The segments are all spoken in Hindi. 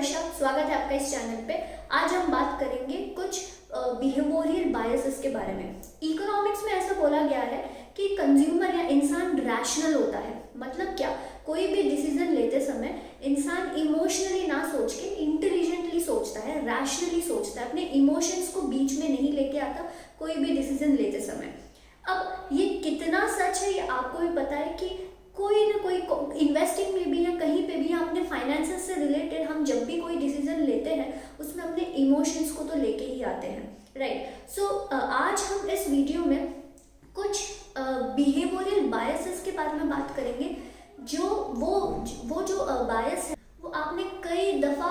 वर्षा, स्वागत है आपका इस चैनल पे। आज हम बात करेंगे कुछ बिहेवियरल बायसेस के बारे में। इकोनॉमिक्स में ऐसा बोला गया है कि कंज्यूमर या इंसान रैशनल होता है। मतलब क्या, कोई भी डिसीजन लेते समय इंसान इमोशनली ना सोच के इंटेलिजेंटली सोचता है, रैशनली सोचता है, अपने इमोशंस को बीच में नहीं लेके आता कोई भी डिसीजन लेते समय। अब ये कितना सच है ये आपको भी पता है कि कोई ना कोई इन्वेस्टिंग में भी या कहीं पे भी अपने फाइनेंसेस से रिलेटेड हम जब भी कोई डिसीजन लेते हैं उसमें अपने इमोशंस को तो लेके ही आते हैं, राइट। सो आज हम इस वीडियो में कुछ बिहेवियरल बायसेस के बारे में बात करेंगे। जो वो जो बायस है वो आपने कई दफ़ा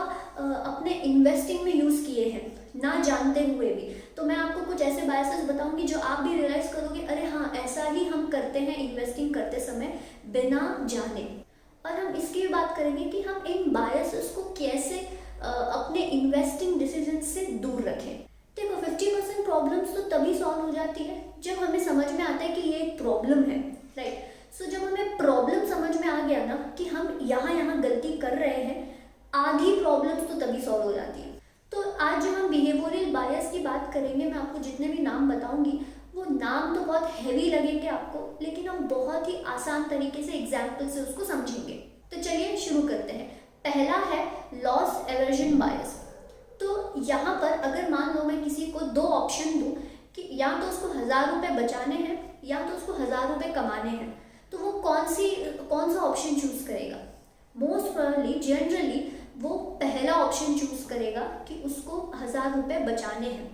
अपने इन्वेस्टिंग में यूज़ किए हैं ना जानते हुए भी। तो मैं आपको कुछ ऐसे बायसेस बताऊंगी जो आप भी रियलाइज करोगे, अरे हाँ ऐसा ही हम करते हैं इन्वेस्टिंग करते समय बिना जाने। और हम इसकी भी बात करेंगे कि हम इन बायसेस को कैसे अपने इन्वेस्टिंग डिसीजन से दूर रखें। देखो 50% प्रॉब्लम्स तो तभी सॉल्व हो जाती है जब हमें समझ में आता है कि ये एक प्रॉब्लम है, राइट। सो जब हमें प्रॉब्लम समझ में आ गया ना कि हम यहाँ गलती कर रहे हैं, आधी प्रॉब्लम्स तो तभी सॉल्व हो जाती है। तो आज जो हम बिहेवियरल बायस की बात करेंगे, मैं आपको जितने भी नाम बताऊंगी वो नाम तो बहुत हैवी लगेंगे आपको, लेकिन हम बहुत ही आसान तरीके से एग्जाम्पल से उसको समझेंगे। तो चलिए शुरू करते हैं। पहला है लॉस एवर्जन बायस। तो यहाँ पर अगर मान लो मैं किसी को दो ऑप्शन दूँ कि या तो उसको 1000 रुपये बचाने हैं या तो उसको 1000 रुपये कमाने हैं, तो वो कौन सा ऑप्शन चूज करेगा? मोस्ट प्रोबेबली जनरली वो पहला ऑप्शन चूज करेगा कि उसको 1000 रुपये बचाने हैं।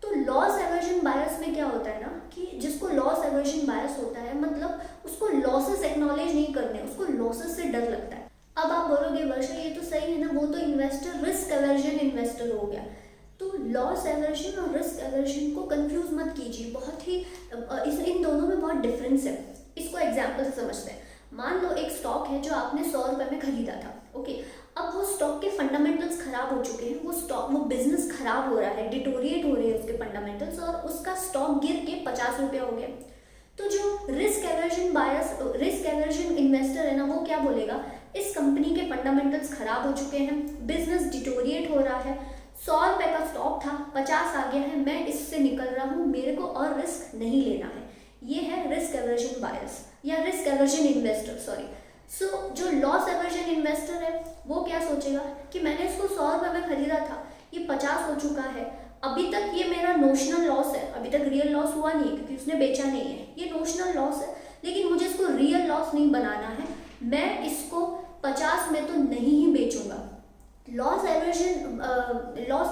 तो लॉस एवर्जन बायस में क्या होता है ना कि जिसको लॉस एवर्जन बायस होता है मतलब उसको लॉसेस एक्नॉलेज नहीं करने, उसको लॉसेस से डर लगता है। अब आप बोलोगे वर्षा ये तो सही है ना, वो तो इन्वेस्टर रिस्क एवर्जन इन्वेस्टर हो गया। तो लॉस एवर्जन और रिस्क एवर्जन को कंफ्यूज मत कीजिए, बहुत ही इन दोनों में बहुत डिफरेंस है। इसको एग्जाम्पल से समझते हैं। मान लो एक स्टॉक है जो आपने 100 रुपये में खरीदा था, ओके। अब वो स्टॉक के फंडामेंटल्स खराब हो चुके हैं, वो बिजनेस खराब हो रहा है, डिटोरिएट हो रहे हैं उसके फंडामेंटल्स और उसका स्टॉक गिर के 50 रुपया हो गया। तो जो रिस्क एवर्जन इन्वेस्टर है ना, वो क्या बोलेगा, इस कंपनी के फंडामेंटल्स खराब हो चुके हैं, बिजनेस डिटोरिएट हो रहा है, 100 रुपये का स्टॉक था 50 आ गया है, मैं इससे निकल रहा हूँ, मेरे को और रिस्क नहीं लेना है। ये है रिस्क एवर्जन बायस या रिस्क एवर्जन इन्वेस्टर, सॉरी। सो जो लॉस एवर्जन इन्वेस्टर है वो क्या सोचेगा कि मैंने इसको 100 रुपये में खरीदा था, ये 50 हो चुका है, अभी तक ये मेरा नोशनल लॉस है, अभी तक रियल लॉस हुआ नहीं है क्योंकि उसने बेचा नहीं है, ये नोशनल लॉस है, लेकिन मुझे इसको रियल लॉस नहीं बनाना है, मैं इसको 50 में तो नहीं ही बेचूंगा। लॉस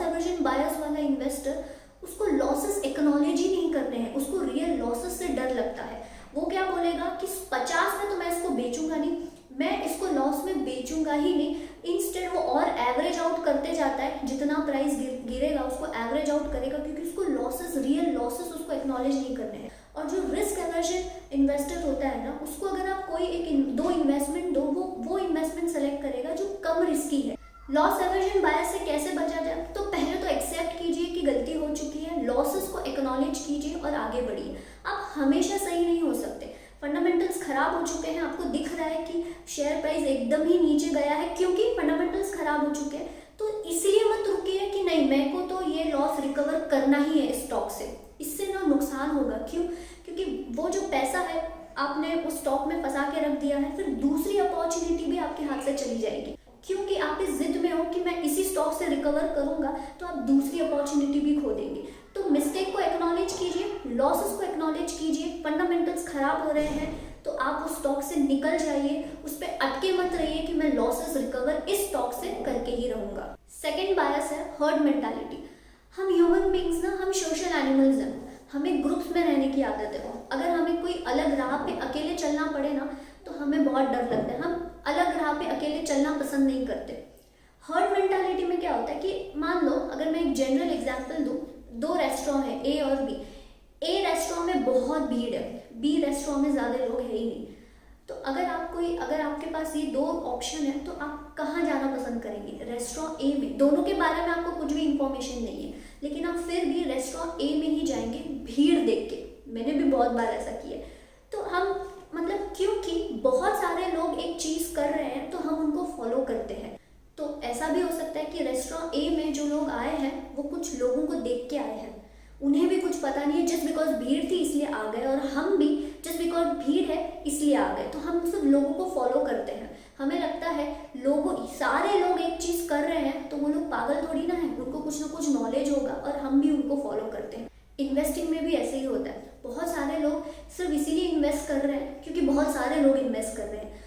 एवर्जन बायस वाला इन्वेस्टर उसको लॉसेस एक्नॉलेज ही नहीं करते हैं, उसको रियल लॉसेस से डर लगता है। वो क्या बोलेगा कि 50 में तो मैं इसको बेचूंगा नहीं, मैं इसको लॉस में बेचूंगा ही नहीं। इंस्टेड वो और एवरेज आउट करते जाता है, जितना प्राइस गिरेगा उसको एवरेज आउट करेगा क्योंकि उसको लॉसेस, रियल लॉसेस उसको एक्नॉलेज नहीं करने हैं। और जो रिस्क एवर्जन इन्वेस्टर होता है ना, उसको अगर आप कोई दो इन्वेस्टमेंट दो, वो इन्वेस्टमेंट सेलेक्ट करेगा जो कम रिस्की है। लॉस एवर्जन बायस से कैसे बचा जाए? तो पहले तो एक्सेप्ट कीजिए कि गलती हो चुकी है, लॉसेस को एक्नॉलेज कीजिए और आगे बढ़िए। आप हमेशा सही नहीं हो सकते, फंडामेंटल्स खराब हो चुके हैं, आपको दिख रहा है कि शेयर प्राइस एकदम ही नीचे गया है क्योंकि फंडामेंटल्स खराब हो चुके हैं, तो इसलिए मत रुकिए कि नहीं मेरे को तो ये लॉस रिकवर करना ही है स्टॉक से, इससे ना नुकसान होगा। क्यों? क्योंकि वो जो पैसा है आपने उस स्टॉक में फंसा के रख दिया है, फिर दूसरी अपॉर्चुनिटी भी आपके हाथ से चली जाएगी क्योंकि आप इस जिद में हो कि मैं इसी स्टॉक से रिकवर करूंगा, तो आप दूसरी अपॉर्चुनिटी भी खो देंगे। तो मिस्टेक को एक्नॉलेज कीजिए, लॉसेस को एक्नॉलेज कीजिए, फंडामेंटल्स खराब हो रहे हैं तो आप उस स्टॉक से निकल जाइए, उस पर अटके मत रहिए कि मैं लॉसेस रिकवर इस स्टॉक से करके ही रहूंगा। सेकेंड बायस है हर्ड मेंटालिटी। हम ह्यूमन बींग्स ना, हम सोशल एनिमल्स हैं, हमें ग्रुप्स में रहने की आदत है। अगर हमें कोई अलग राह पे अकेले चलना पड़े ना तो हमें बहुत डर लगता है, हम अलग राह पे अकेले चलना पसंद नहीं करते। हर्ड मेंटालिटी में क्या होता है कि मान लो अगर मैं एक जनरल एग्जांपल दूं, दो रेस्टोरेंट है ए और बी। ए रेस्टोरेंट में बहुत भीड़ है, बी रेस्टोरेंट में ज़्यादा लोग है ही नहीं। तो अगर आपके पास ये दो ऑप्शन है तो आप कहाँ जाना पसंद करेंगे? रेस्टोरेंट ए में। दोनों के बारे में आपको कुछ भी इंफॉर्मेशन नहीं है लेकिन आप फिर भी रेस्टोरेंट ए में ही जाएंगे भीड़ देख के। मैंने भी बहुत बार ऐसा किया। तो हम मतलब क्योंकि बहुत सारे लोग एक चीज़ कर रहे हैं तो हम उनको फॉलो करते हैं। तो ऐसा भी हो सकता है ए में जो लोग आए हैं वो कुछ लोगों को देख के आए हैं, उन्हें भी कुछ पता नहीं है, जस्ट बिकॉज भीड़ थी इसलिए आ गए, और हम भी जस्ट बिकॉज भीड़ है इसलिए आ गए। तो हम सब लोगों को फॉलो करते हैं, हमें लगता है सारे लोग एक चीज़ कर रहे हैं तो वो लोग पागल थोड़ी ना है, उनको कुछ ना कुछ नॉलेज होगा और हम भी उनको फॉलो करते हैं। इन्वेस्टिंग में भी ऐसे ही होता है, बहुत सारे लोग सिर्फ इसीलिए इन्वेस्ट कर रहे हैं क्योंकि बहुत सारे लोग इन्वेस्ट कर रहे हैं।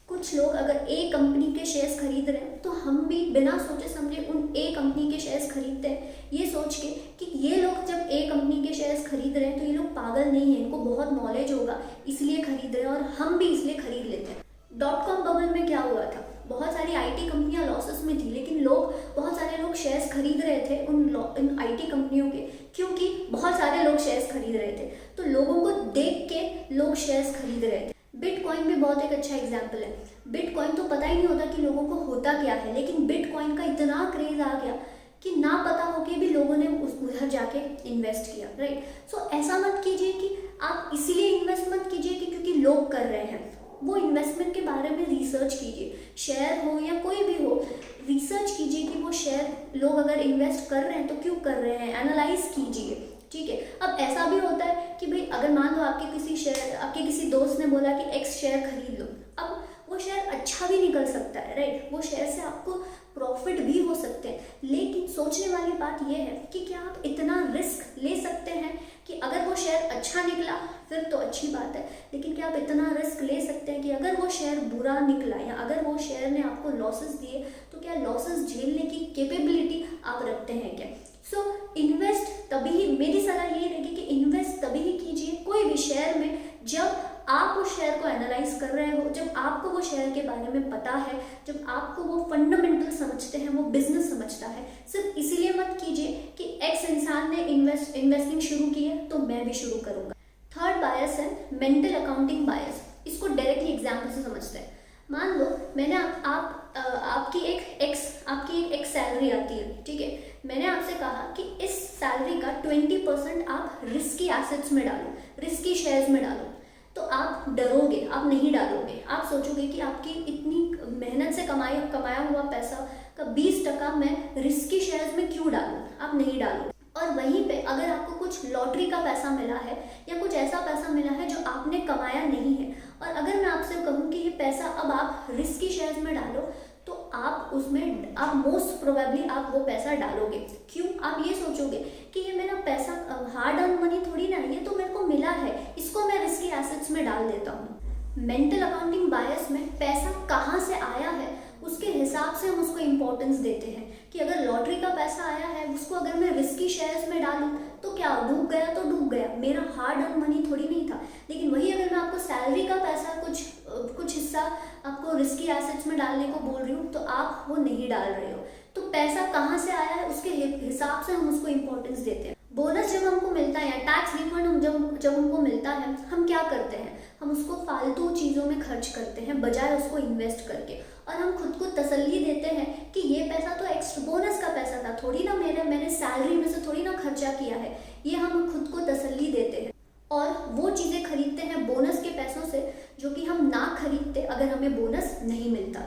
कुछ लोग अगर ए कंपनी के शेयर्स खरीद रहे हैं तो हम भी बिना सोचे समझे उन ए कंपनी के शेयर्स खरीदते हैं, ये सोच के कि ये लोग जब ए कंपनी के शेयर्स खरीद रहे हैं तो ये लोग पागल नहीं है, इनको बहुत नॉलेज होगा इसलिए खरीद रहे हैं, और हम भी इसलिए खरीद लेते हैं। .com बबल में क्या हुआ था, बहुत सारी आईटी कंपनियां लॉसेस में थी, लेकिन बहुत सारे लोग शेयर्स खरीद रहे थे उन आईटी कंपनियों के, क्योंकि बहुत सारे लोग शेयर्स खरीद रहे थे तो लोगों को देख के लोग शेयर्स खरीद रहे थे। बिटकॉइन भी बहुत एक अच्छा एग्जाम्पल है। बिटकॉइन तो पता ही नहीं होता कि लोगों को होता क्या है, लेकिन बिटकॉइन का इतना क्रेज आ गया कि ना पता होके भी लोगों ने उधर जाके इन्वेस्ट किया, राइट। सो ऐसा मत कीजिए कि आप इसीलिए इन्वेस्ट मत कीजिए कि क्योंकि लोग कर रहे हैं, वो इन्वेस्टमेंट के बारे में रिसर्च कीजिए, शेयर हो या कोई भी हो, रिसर्च कीजिए कि वो शेयर लोग अगर इन्वेस्ट कर रहे हैं तो क्यों कर रहे हैं, एनालाइज कीजिए, ठीक है। अब ऐसा भी होता है कि भाई अगर मान लो आपके किसी दोस्त ने बोला कि एक्स शेयर खरीद लो, अब वो शेयर अच्छा भी निकल सकता है, राइट, वो शेयर से आपको प्रॉफिट भी हो सकते हैं, लेकिन सोचने वाली बात यह है कि क्या आप इतना रिस्क ले सकते हैं कि अगर वो शेयर अच्छा निकला फिर तो अच्छी बात है, लेकिन क्या आप इतना रिस्क ले सकते हैं कि अगर वो शेयर बुरा निकला या अगर वो शेयर ने आपको लॉसेस दिए तो क्या लॉसेस झेलने की कैपेबिलिटी आप रखते हैं क्या। सो इन्वेस्ट तभी, मेरी सलाह ये रहेगी कि इन्वेस्ट तभी ही कीजिए कोई भी शेयर में जब आप उस शेयर को एनालाइज कर रहे हो, जब आपको वो शेयर के बारे में पता है, जब आपको वो फंडामेंटल समझते हैं, वो बिजनेस समझता है। सिर्फ इसीलिए मत कीजिए कि एक्स इंसान ने इन्वेस्टिंग शुरू की है तो मैं भी शुरू करूंगा। थर्ड बायस है मेंटल अकाउंटिंग बायस। इसको डायरेक्टली एग्जाम्पल से समझते हैं। मान लो मैंने आपकी एक सैलरी आती है, ठीक है, मैंने आपसे कहा कि इस सैलरी का 20% आप रिस्की एसेट्स में डालो, रिस्की शेयर्स में डालो, तो आप डरोगे, आप नहीं डालोगे, आप सोचोगे कि आपकी इतनी मेहनत से कमाया हुआ पैसा का 20% मैं रिस्की शेयर्स में क्यों डालूं, आप नहीं डालोगे। और वहीं पे अगर आपको कुछ लॉटरी का पैसा मिला है या कुछ ऐसा पैसा मिला है जो आपने कमाया नहीं है, और अगर मैं आपसे कहूँ कि ये पैसा अब आप रिस्की शेयर्स में डालो, तो आप मोस्ट प्रोबेबली आप वो पैसा डालोगे। क्यों? आप ये सोचोगे कि ये मेरा पैसा हार्ड अर्न मनी थोड़ी ना है, ये तो मेरे को मिला है, इसको मैं रिस्की एसेट्स में डाल देता हूँ। मेंटल अकाउंटिंग बायस में पैसा कहाँ से आया है उसके हिसाब से हम उसको इम्पोर्टेंस देते हैं कि अगर लॉटरी का पैसा आया है उसको अगर मैं रिस्की शेयर्स में डालूं तो क्या डूब गया तो डूब गया, मेरा हार्ड अर्न मनी थोड़ी नहीं था। लेकिन वही अगर मैं आपको सैलरी का पैसा कुछ हिस्सा आपको रिस्की एसेट्स में डालने को बोल रही हूँ तो आप वो नहीं डाल रहे हो। तो पैसा कहाँ से आया है उसके हिसाब से हम उसको इम्पोर्टेंस देते हैं। बोनस जब हमको मिलता है या टैक्स रिफंड जब हमको मिलता है, हम क्या करते हैं, हम उसको फालतू चीज़ों में खर्च करते हैं बजाय उसको इन्वेस्ट करके, और हम खुद को तसल्ली देते हैं कि ये पैसा तो एक्स्ट्रा बोनस का पैसा था, थोड़ी ना मैंने सैलरी में से थोड़ी ना खर्चा किया है, ये हम खुद को तसल्ली देते हैं और वो चीज़ें खरीदते हैं बोनस के पैसों से जो कि हम ना खरीदते अगर हमें बोनस नहीं मिलता।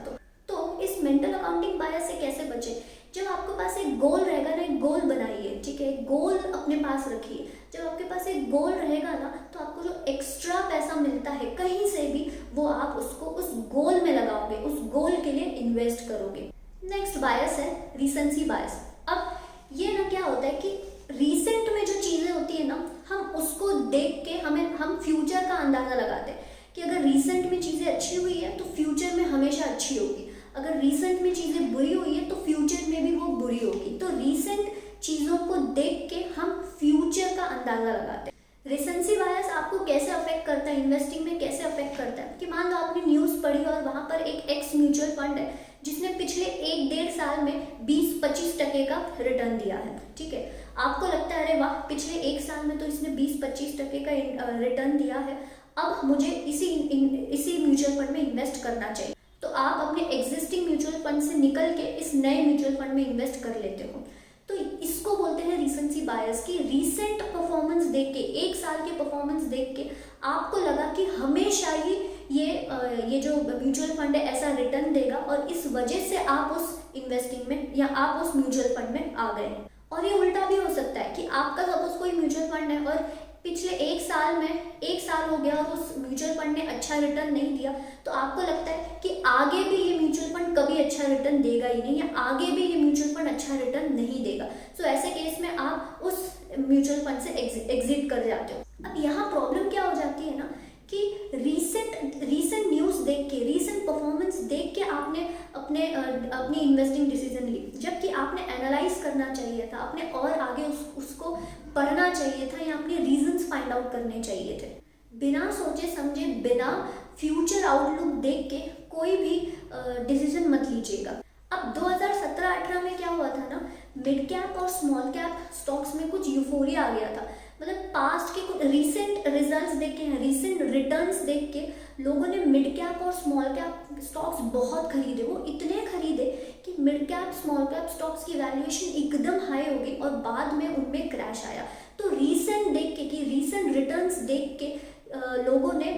तो इस मेंटल अकाउंटिंग बायस से कैसे बचें? जब आपके पास एक गोल रहेगा ना, एक गोल बनाइए, ठीक है, गोल अपने पास रखिए। जब आपके पास एक गोल रहेगा ना तो आपको जो एक्स्ट्रा पैसा मिलता है कहीं से भी, वो आप उसको उस गोल में लगाओगे, उस गोल के लिए इन्वेस्ट करोगे। नेक्स्ट बायस है रीसेंसी बायस। अब ये ना क्या होता है कि रिसेंट में जो चीज़ें होती है ना, हम उसको देख के हम फ्यूचर का अंदाज़ा लगाते हैं कि अगर रिसेंट में चीज़ें अच्छी हुई है तो फ्यूचर में हमेशा अच्छी होगी, अगर रिसेंट में चीज़ें बुरी हुई है तो फ्यूचर में भी वो बुरी होगी। तो रिसेंट चीज़ों को देख के हम फ्यूचर का अंदाज़ा लगाते हैं। रिसेंसी बायस आपको कैसे अफेक्ट करता है, इन्वेस्टिंग में कैसे अफेक्ट करता है कि मान लो आपने न्यूज़ पढ़ी और वहाँ पर एक एक्स म्यूचुअल फंड है जिसने पिछले 1-1.5 साल में 20-25% का रिटर्न दिया है, ठीक है। आपको लगता है अरे वाह, पिछले 1 साल में तो इसने 20-25% का रिटर्न दिया है, अब मुझे इसी म्यूचुअल फंड में इन्वेस्ट करना चाहिए। तो आप अपने एग्जिस्टिंग म्यूचुअल फंड से निकल के इस नए म्यूचुअल फंड में इन्वेस्ट कर लेते हो। तो इसको बोलते हैं रीसेंसी बायस की रीसेंट परफॉर्मेंस देख के, 1 साल के परफॉर्मेंस देख के आपको लगा कि हमेशा ही ये जो म्यूचुअल फंड है ऐसा रिटर्न देगा और इस वजह से आप उस इन्वेस्टिंग में या आप उस म्यूचुअल फंड में आ गए। और ये उल्टा भी हो सकता है कि आपका सपोज कोई म्यूचुअल फंड है और पिछले एक साल हो गया और उस म्यूचुअल फंड ने अच्छा रिटर्न नहीं दिया, तो आपको लगता है कि आगे भी ये म्यूचुअल फंड कभी अच्छा रिटर्न देगा ही नहीं, या आगे भी ये म्यूचुअल फंड अच्छा रिटर्न नहीं देगा। सो ऐसे केस में आप उस म्यूचुअल फंड से एग्जिट कर जाते हो। अब यहाँ प्रॉब्लम क्या हो जाती है ना कि रीसेंट न्यूज़ देख के, रीसेंट परफॉर्मेंस देख के आपने अपनी इन्वेस्टिंग डिसीजन ली, जबकि आपने एनालाइज करना चाहिए था, आपने और आगे उसको पढ़ना चाहिए था, या अपने रीजंस फाइंड आउट करने चाहिए थे। बिना सोचे समझे, बिना फ्यूचर आउटलुक देख के कोई भी डिसीजन मत लीजिएगा। अब 2017-18 में क्या हुआ था ना, मिड कैप और स्मॉल कैप स्टॉक्स में कुछ यूफोरिया आ गया था। मतलब पास्ट के कुछ रीसेंट रिजल्ट्स देख के, रीसेंट रिटर्न्स देख के लोगों ने मिड कैप और स्मॉल कैप स्टॉक्स बहुत खरीदे। वो इतने खरीदे कि mid cap small cap stocks की वैल्यूएशन एकदम हाई हो गई और बाद में उनमें क्रैश आया। तो रीसेंट देख के, कि रीसेंट रिटर्न्स देख के लोगों ने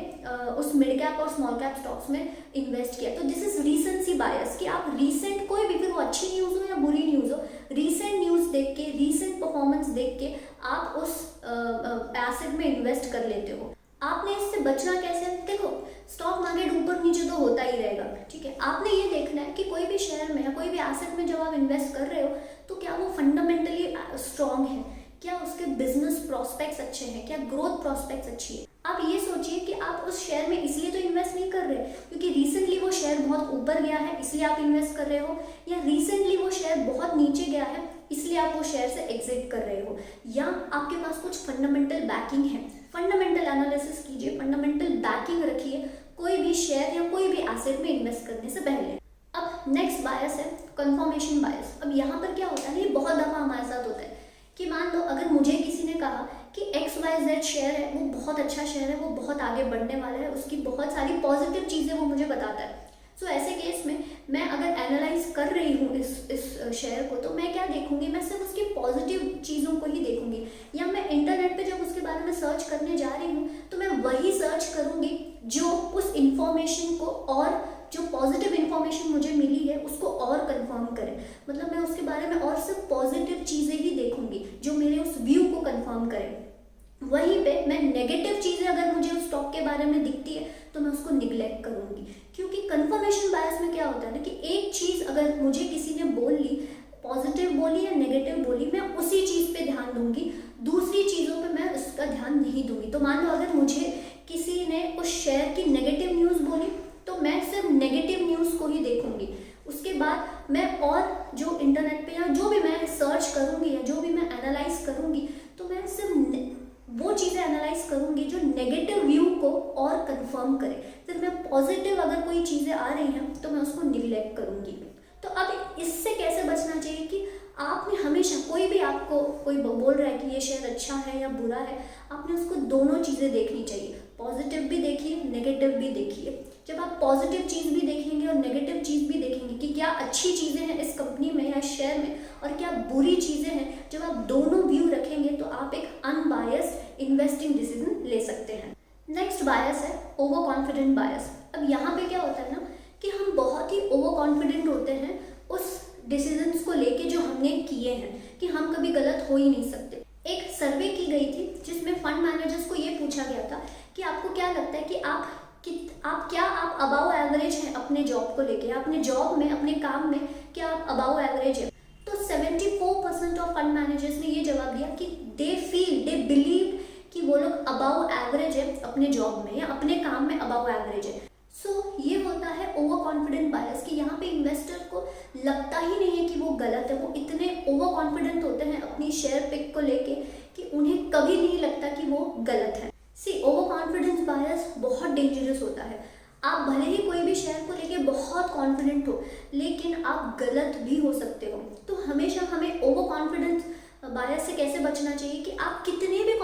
उस मिड कैप और स्मॉल कैप स्टॉक्स में इन्वेस्ट किया। तो दिस इज रीसेंसी बायस, कि आप रीसेंट कोई भी, फिर वो अच्छी न्यूज़ हो या बुरी न्यूज़ हो, रीसेंट न्यूज़ देख के, रीसेंट परफॉर्मेंस देख के आप उस एसेट में इन्वेस्ट कर लेते हो। आपने इससे बचना कैसे? देखो, स्टॉक मार्केट ऊपर नीचे तो होता ही रहेगा, ठीक है। आपने ये देखना है कि कोई भी शेयर में या कोई भी एसेट में जब आप इन्वेस्ट कर रहे हो तो क्या वो फंडामेंटली स्ट्रांग है, क्या उसके बिजनेस प्रोस्पेक्ट्स अच्छे हैं, क्या ग्रोथ प्रोस्पेक्ट्स अच्छी है। आप ये सोचिए कि आप उस शेयर में इसलिए तो इन्वेस्ट नहीं कर रहे क्योंकि रिसेंटली वो शेयर बहुत ऊपर गया है इसलिए आप इन्वेस्ट कर रहे हो, या रिसेंटली वो शेयर बहुत नीचे गया है इसलिए आप वो शेयर से एग्जिट कर रहे हो, या आपके पास कुछ फंडामेंटल बैकिंग है। फंडामेंटल एनालिसिस कीजिए, फंडामेंटल बैकिंग रखिए कोई भी शेयर या कोई भी एसेट में इन्वेस्ट करने से पहले। अब नेक्स्ट बायस है कंफर्मेशन बायस। अब यहाँ पर क्या होता है, ये बहुत दफ़ा हमारे साथ होता है कि मान लो अगर मुझे किसी ने कहा कि XYZ शेयर है, वो बहुत अच्छा शेयर है, वो बहुत आगे बढ़ने वाला है, उसकी बहुत सारी पॉजिटिव चीज़ें वो मुझे बताता है। सो ऐसे केस में मैं अगर एनालाइज कर रही हूँ इस शेयर को, तो मैं क्या देखूंगी, मैं सिर्फ उसकी पॉजिटिव चीज़ों को ही देखूंगी, या मैं इंटरनेट पे जब उसके बारे में सर्च करने जा रही हूँ तो मैं वही सर्च करूँगी जो उस इंफॉर्मेशन को, और जो पॉजिटिव इन्फॉर्मेशन मुझे मिली है उसको और कंफर्म करे। मतलब मैं उसके बारे में और सिर्फ पॉजिटिव चीज़ें ही देखूंगी जो मेरे उस व्यू को कंफर्म करें। वहीं पे मैं नेगेटिव चीज़ें अगर मुझे उस स्टॉक के बारे में दिखती है तो मैं उसको निगलेक्ट करूंगी, क्योंकि कंफर्मेशन बायस में क्या होता है ना कि एक चीज़ अगर मुझे किसी ने बोल ली, पॉजिटिव बोली या नेगेटिव बोली, मैं उसी चीज़ पे ध्यान दूंगी, दूसरी चीज़ों पे मैं उसका ध्यान नहीं दूंगी। तो मान लो अगर मुझे किसी ने उस शेयर की नेगेटिव न्यूज़ बोली तो मैं सिर्फ नेगेटिव न्यूज़ को ही देखूंगी। उसके बाद मैं और जो इंटरनेट पे या जो भी मैं सर्च करूंगी या जो भी मैं एनालाइज करूंगी, तो मैं सिर्फ वो चीज़ें एनालाइज करूंगी जो नेगेटिव व्यू को और कंफर्म करे। फिर मैं पॉजिटिव अगर कोई चीज़ें आ रही हैं तो मैं उसको निगलेक्ट करूंगी। तो अब इससे कैसे बचना चाहिए कि आपने हमेशा, कोई भी आपको कोई बोल रहा है कि ये शेयर अच्छा है या बुरा है, आपने उसको दोनों चीज़ें देखनी चाहिए, पॉजिटिव भी देखिए, नेगेटिव भी देखिए। जब आप पॉजिटिव चीज़ भी देखेंगे और नेगेटिव चीज़ भी देखेंगे कि क्या अच्छी चीज़ें हैं इस कंपनी में या शेयर में और क्या बुरी चीज़ें हैं, जब आप दोनों व्यू रखेंगे तो आप एक अनबायस्ड इन्वेस्टिंग डिसीजन ले सकते हैं। नेक्स्ट बायस है ओवर कॉन्फिडेंट बायस। अब यहाँ पे क्या होता है ना कि हम बहुत ही ओवर कॉन्फिडेंट होते हैं उस डिसीजंस को लेके जो हमने किए हैं कि हम कभी गलत हो ही नहीं सकते। एक सर्वे की गई थी जिसमें फंड मैनेजर्स को ये पूछा गया था कि आपको क्या लगता है कि आप अबाव एवरेज हैं अपने जॉब को लेके, अपने जॉब में, अपने काम में क्या आप अबाव एवरेज है? तो 74% ऑफ फंड मैनेजर्स ने ये जवाब दिया कि दे बिलीव कि वो लोग अबाव एवरेज है अपने जॉब में या अपने काम में अबाव एवरेज है। सो ये होता है ओवर कॉन्फिडेंट बायस कि यहाँ पे इन्वेस्टर को लगता ही नहीं है कि वो गलत है। वो इतने ओवर कॉन्फिडेंट होते हैं अपनी शेयर पिक को लेके कि उन्हें कभी नहीं लगता कि वो गलत है। सी ओवर कॉन्फिडेंस बायस बहुत डेंजरस होता है। आप भले ही कोई भी शेयर को लेके बहुत कॉन्फिडेंट हो, लेकिन आप गलत भी हो सकते हो। तो हमेशा हमें ओवर कॉन्फिडेंस बायस से कैसे बचना चाहिए कि आप कितने भी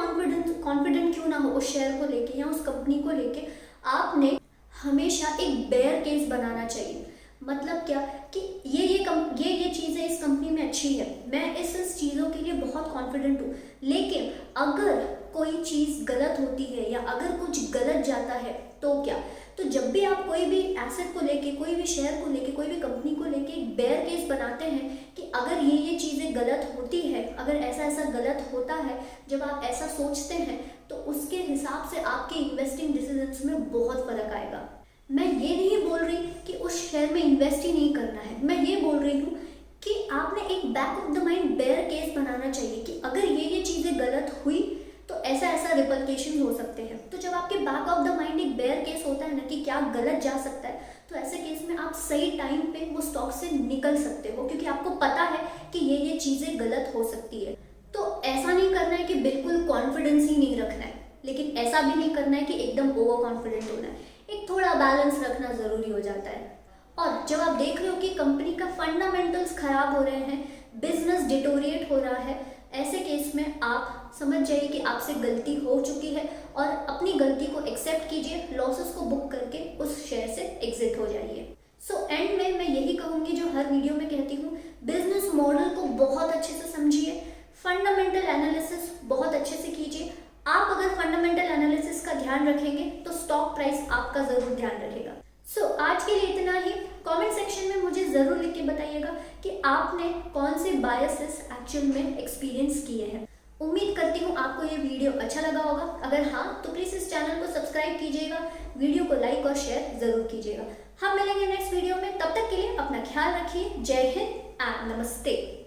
कॉन्फिडेंट क्यों ना हो उस शेयर को लेके या उस कंपनी को लेके, आपने हमेशा एक बेयर केस बनाना चाहिए। मतलब क्या कि ये चीज़ें इस कंपनी में अच्छी है, मैं इस चीज़ों के लिए बहुत कॉन्फिडेंट हूँ, लेकिन अगर कोई चीज़ गलत होती है या अगर कुछ गलत जाता है तो क्या? तो जब भी आप कोई भी एसेट को लेके, कोई भी शेयर को लेके, कोई भी कंपनी को लेके एक बेयर केस बनाते हैं कि अगर ये चीज़ें गलत होती है, अगर ऐसा ऐसा गलत होता है, जब आप ऐसा सोचते हैं तो उसके हिसाब से आपके इन्वेस्टिंग डिसीजंस में बहुत फर्क आएगा। मैं ये नहीं बोल रही कि उस शेयर में इन्वेस्ट ही नहीं करना है, मैं ये बोल रही हूँ कि आपने एक back of the mind bare case बनाना चाहिए कि अगर ये चीज़ें गलत हुई तो ऐसा ऐसा रिपरकेशन हो सकते हैं। तो जब आपके बैक ऑफ द माइंड एक बेयर केस होता है ना कि क्या गलत जा सकता है, तो ऐसे केस में आप सही टाइम पे वो स्टॉक से निकल सकते हो, क्योंकि आपको पता है कि ये चीज़ें गलत हो सकती है। तो ऐसा नहीं करना है कि बिल्कुल कॉन्फिडेंस ही नहीं रखना है, लेकिन ऐसा भी नहीं करना है कि एकदम ओवर कॉन्फिडेंट होना है। एक थोड़ा बैलेंस रखना ज़रूरी हो जाता है। और जब आप देख रहे हो कि कंपनी का फंडामेंटल्स खराब हो रहे हैं, बिजनेस डिटोरिएट हो रहा है, ऐसे केस में आप समझ जाइए कि आपसे गलती हो चुकी है और अपनी गलती को एक्सेप्ट कीजिए, लॉसेस को बुक करके उस शेयर से एग्जिट हो जाइए। सो एंड में मैं यही कहूँगी जो हर वीडियो में कहती हूँ, बिजनेस मॉडल को बहुत अच्छे से समझिए, फंडामेंटल एनालिसिस बहुत अच्छे से कीजिए। आप अगर फंडामेंटल एनालिसिस का ध्यान रखेंगे तो स्टॉक प्राइस आपका ज़रूर ध्यान रखेगा। सो आज के लिए इतना ही। कमेंट सेक्शन में मुझे ज़रूर लिख के बताइएगा कि आपने कौन से बायसेस एक्चुअल में एक्सपीरियंस किए हैं। उम्मीद करती हूँ आपको ये वीडियो अच्छा लगा होगा। अगर हाँ तो प्लीज़ इस चैनल को सब्सक्राइब कीजिएगा, वीडियो को लाइक और शेयर ज़रूर कीजिएगा। हम मिलेंगे नेक्स्ट वीडियो में, तब तक के लिए अपना ख्याल रखिए। जय हिंद एंड नमस्ते।